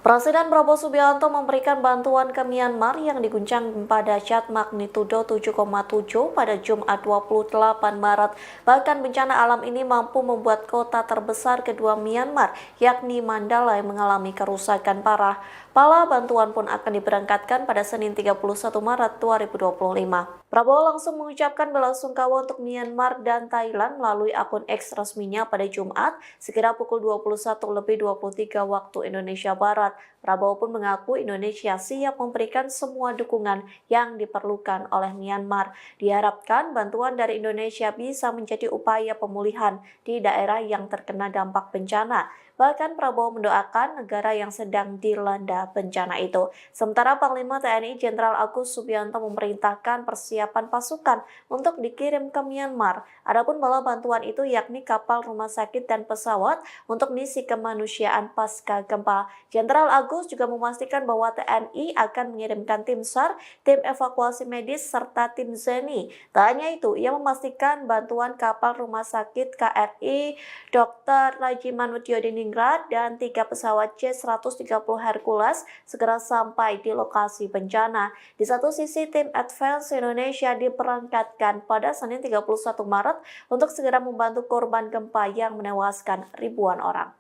Presiden Prabowo Subianto memberikan bantuan ke Myanmar yang diguncang gempa dahsyat magnitudo 7,7 pada Jumat 28 Maret. Bahkan bencana alam ini mampu membuat kota terbesar kedua Myanmar, yakni Mandalay, mengalami kerusakan parah. Pala bantuan pun akan diberangkatkan pada Senin 31 Maret 2025. Prabowo langsung mengucapkan belasungkawa untuk Myanmar dan Thailand melalui akun X resminya pada Jumat, sekira pukul 21:23 waktu Indonesia Barat. Prabowo pun mengaku Indonesia siap memberikan semua dukungan yang diperlukan oleh Myanmar. Diharapkan bantuan dari Indonesia bisa menjadi upaya pemulihan di daerah yang terkena dampak bencana. Bahkan Prabowo mendoakan negara yang sedang dilanda bencana itu. Sementara Panglima TNI Jenderal Agus Subianto memerintahkan persiapan pasukan untuk dikirim ke Myanmar. Adapun bala bantuan itu yakni kapal rumah sakit dan pesawat untuk misi kemanusiaan pasca gempa. Jenderal Agus juga memastikan bahwa TNI akan mengirimkan tim SAR, tim evakuasi medis, serta tim ZENI. Tak hanya itu, ia memastikan bantuan kapal rumah sakit KRI Dr. Rajiman Diningrat dan 3 pesawat C-130 Hercules segera sampai di lokasi bencana. Di satu sisi, tim Advance Indonesia diberangkatkan pada Senin 31 Maret untuk segera membantu korban gempa yang menewaskan ribuan orang.